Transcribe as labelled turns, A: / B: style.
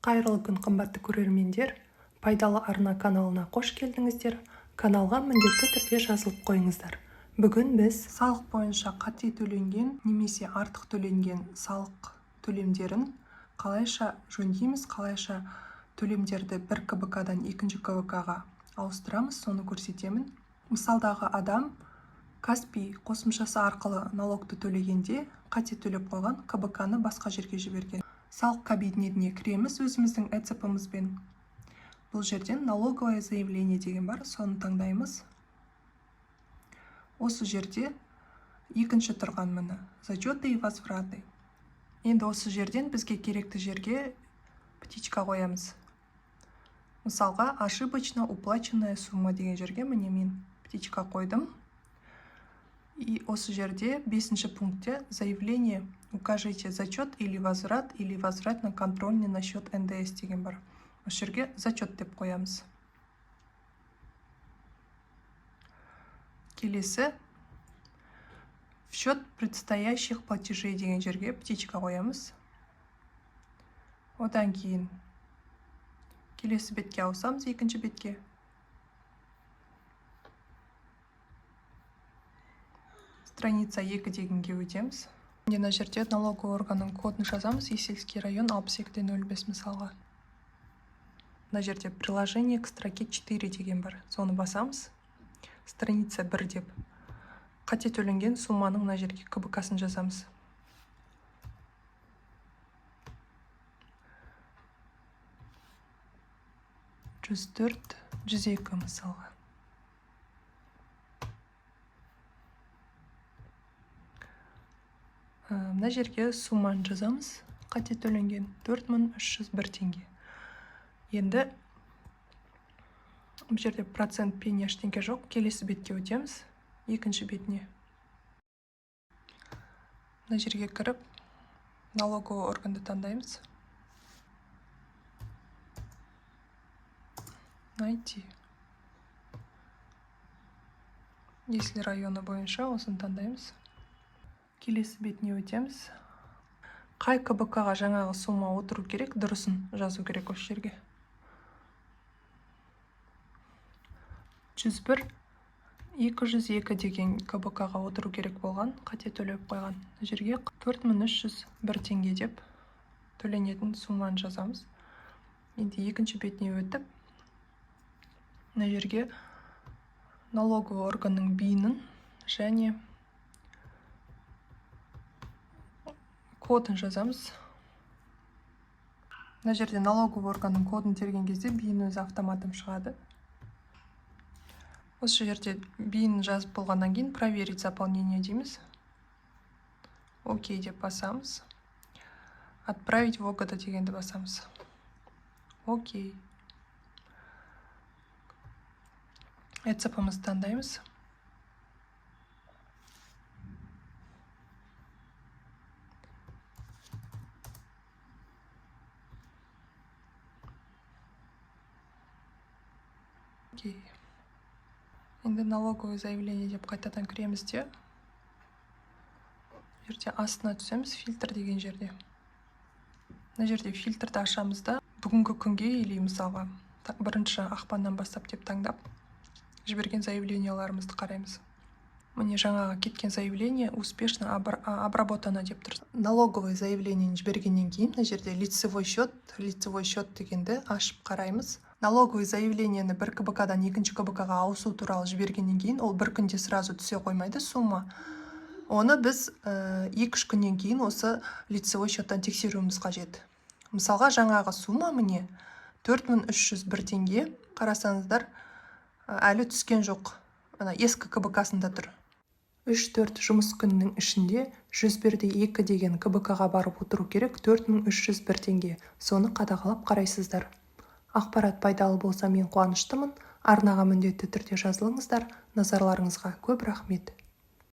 A: Қайырлы күн, қымбатты көрермендер. Пайдалы арна каналына қош келдіңіздер. Каналға міндетті түрде жазылып қойыңыздар. Бүгін біз салық бойынша қате төленген немесе артық төленген салық төлемдерін қалайша жөндейміз, қалайша төлемдерді бір КБК-дан екінші КБК-ға ауыстырамыз, соны көрсетемін. Мысалдағы адам Каспий қосымшасы арқылы налогты төлегенде қате төлеп қойған КБК-ны басқа жерге жіберген. Салық кабинетіне кіреміз өзіміздің ЭЦП-імізбен. Бұл жерден налоговое заявление деген бар, соны таңдаймыз. Осы жерде екінші тұрған міне зачеты и возвраты. Енді осы жерден бізге керекті жерге птичка қоямыз. Мысалға ошибочно уплаченная сумма деген жерге міне мен птичка қойдым. И осы жерде 5-ші пунктте заявление укажите зачет или возврат на контрольный на счет НДС деген бар. Осы жерге зачет деп қоямыз. Келесі в счет предстоящих платежей деген жерге птичка қоямыз. Одан кейін келесі бетке ауысамыз, екінші бетке. Страница 2 дегенге өтеміз. Мына жерде налоговый органның кодын жазамыз, Есельский район 62-05 мысалға. Мына жерде приложение к строке 4 деген бар. Соны басамыз. Страница 1 деп. Қате төленген сумманың мына жерге КБК-сын жазамыз. $104, $102 мысалға. Мына жерге сумманы жазамыз. Қате төленген 4301 теңге. Енді бұл жерде процент пен ештеңе жоқ. Келесі бетке өтеміз. Екінші бетіне. Мына жерге кіріп, налоговый органды таңдаймыз. Найти. Если районы бойынша, осын таңдаймыз. Келесі бетіне өтеміз. Қай КБК-ға жаңағы сумма отыру керек, дұрысын жазу керек осы жерге. 101, 202 деген КБК-ға отыру керек болған, қате төлеп қойған. Жерге 4301 теңге деп төленетін сумманы жазамыз. Енді екінші бетіне өтіп, мына жерге налоговый органның бейінін және кодын жазамыз. Мына жерде налоговый органның кодын терген кезде бейін өзі автоматом шығады. Осы жерде бейін жазып болғаннан кейін проверить заполнение дейміз. Окей деп басамыз. Отправить в ОГД дегенді басамыз. Окей. ЭЦП-імізді таңдаймыз. Енді налоговое заявление деп қайтадан кіреміз де. Жерде астына түсеміз, фильтр деген жерде. Мына жерде фильтрді ашамыз да, бүгінгі күнге или мысалға 1 ақпаннан бастап деп таңдап, жіберген заявленияларымызды қараймыз. Міне жаңағы кеткен заявление успешно обработано деп тұр. Налоговое заявлениені жібергеннен кейін, мына жерде лицевой счет дегенді ашып қараймыз. Налоговое заявлениені бір КБК-дан екінші КБК-ға ауысу туралы жібергеннен кейін, ол бір күнде сразу түсе қоймайды сумма. Оны біз 2-3 күннен кейін осы лицевой счеттан тексеруіміз қажет. Мысалға жаңағы сумма міне 4301 теңге. Қарасаңыздар, әлі түскен жоқ. Ескі КБК-сында тұр. 3-4 жұмыс күнінің ішінде 101-2 деген КБК-ға барып отыру керек 4301 теңге. Соны қадағалап қарайсыздар. Ақпарат пайдалы болса мен қуаныштымын. Арнаға міндетті түрде жазылыңыздар. Назарларыңызға көп рахмет.